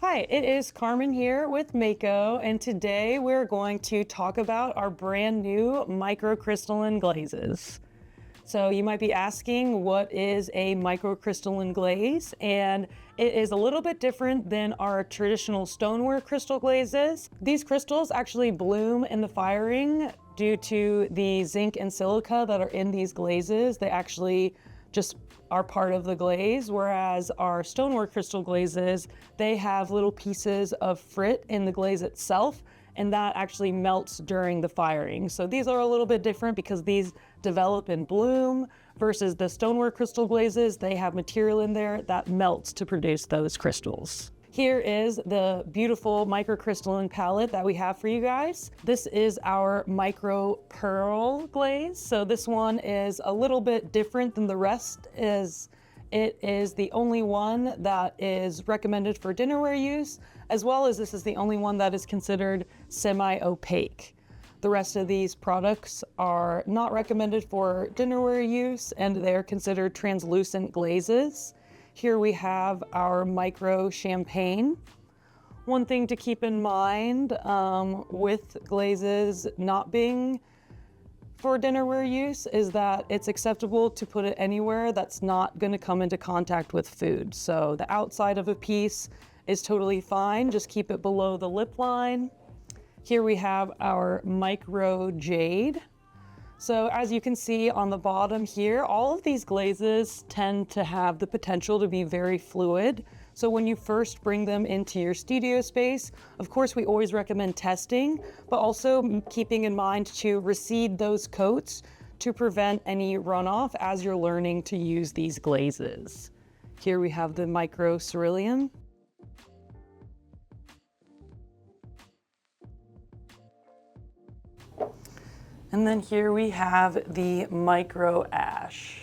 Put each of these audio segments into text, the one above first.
Hi, it is Carmen here with Mako, and today we're going to talk about our brand new microcrystalline glazes. So you might be asking, what is a microcrystalline glaze? And it is a little bit different than our traditional stoneware crystal glazes. These crystals actually bloom in the firing due to the zinc and silica that are in these glazes. They actually just are part of the glaze, whereas our stoneware crystal glazes, they have little pieces of frit in the glaze itself, and that actually melts during the firing. So these are a little bit different because these develop and bloom versus the stoneware crystal glazes. They have material in there that melts to produce those crystals. Here is the beautiful microcrystalline palette that we have for you guys. This is our micro pearl glaze. So this one is a little bit different than the rest. It is the only one that is recommended for dinnerware use, as well as this is the only one that is considered semi-opaque. The rest of these products are not recommended for dinnerware use, and they're considered translucent glazes. Here we have our micro champagne. One thing to keep in mind with glazes not being for dinnerware use is that it's acceptable to put it anywhere that's not going to come into contact with food. So the outside of a piece is totally fine. Just keep it below the lip line. Here we have our micro jade. So as you can see on the bottom here, all of these glazes tend to have the potential to be very fluid. So when you first bring them into your studio space, of course, we always recommend testing, but also keeping in mind to reseed those coats to prevent any runoff as you're learning to use these glazes. Here we have the micro cerulean. And then here we have the micro ash.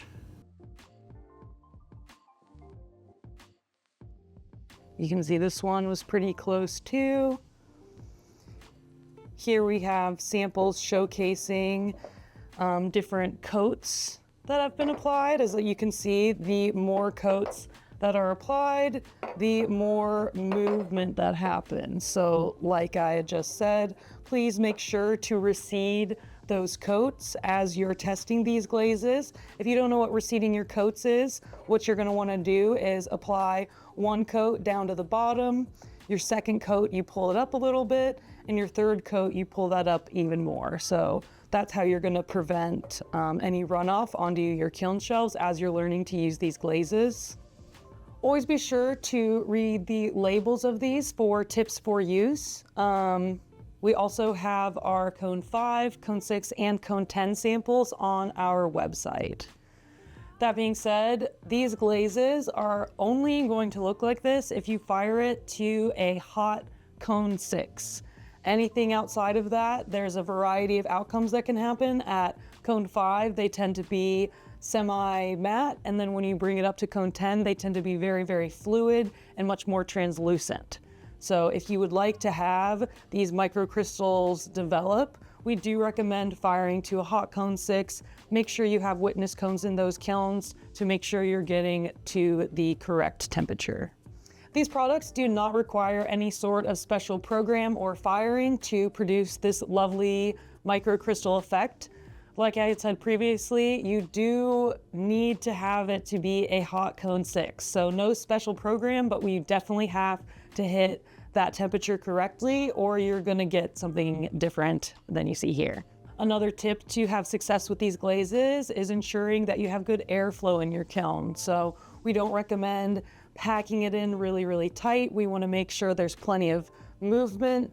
You can see this one was pretty close too. Here we have samples showcasing different coats that have been applied. As you can see, the more coats that are applied, the more movement that happens. So like I had just said, please make sure to reseed those coats as you're testing these glazes. If you don't know what reseeding your coats is, what you're going to want to do is apply one coat down to the bottom. Your second coat, you pull it up a little bit, and your third coat, you pull that up even more. So that's how you're going to prevent any runoff onto your kiln shelves as you're learning to use these glazes. Always be sure to read the labels of these for tips for use. We also have our Cone 5, Cone 6, and Cone 10 samples on our website. That being said, these glazes are only going to look like this if you fire it to a hot Cone 6. Anything outside of that, there's a variety of outcomes that can happen. At Cone 5, they tend to be semi-matte, and then when you bring it up to Cone 10, they tend to be very, very fluid and much more translucent. So if you would like to have these microcrystals develop, we do recommend firing to a hot Cone 6. Make sure you have witness cones in those kilns to make sure you're getting to the correct temperature. These products do not require any sort of special program or firing to produce this lovely microcrystal effect. Like I had said previously, you do need to have it to be a hot Cone 6. So no special program, but we definitely have to hit that temperature correctly, or you're gonna get something different than you see here. Another tip to have success with these glazes is ensuring that you have good airflow in your kiln. So we don't recommend packing it in really, really tight. We wanna make sure there's plenty of movement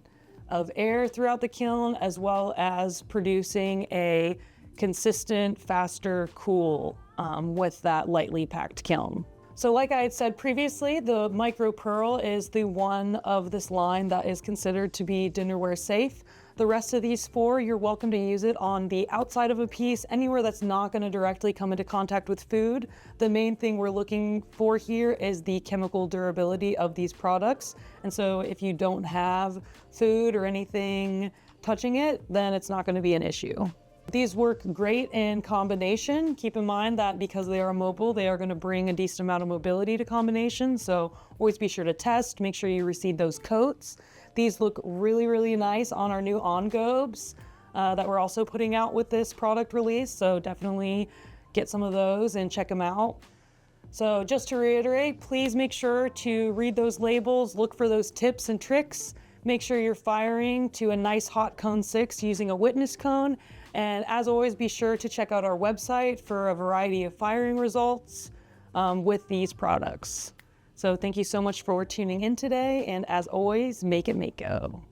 of air throughout the kiln, as well as producing a consistent, faster cool with that lightly packed kiln. So like I had said previously, the micro pearl is the one of this line that is considered to be dinnerware safe. The rest of these four, you're welcome to use it on the outside of a piece, anywhere that's not going to directly come into contact with food. The main thing we're looking for here is the chemical durability of these products. And so if you don't have food or anything touching it, then it's not going to be an issue. These work great in combination. Keep in mind that because they are mobile, they are going to bring a decent amount of mobility to combination. So always be sure to test, make sure you receive those coats. These look really, really nice on our new on-gobes that we're also putting out with this product release. So definitely get some of those and check them out. So just to reiterate, please make sure to read those labels, look for those tips and tricks. Make sure you're firing to a nice hot cone 6 using a witness cone. And as always, be sure to check out our website for a variety of firing results with these products. So thank you so much for tuning in today. And as always, make it Mako.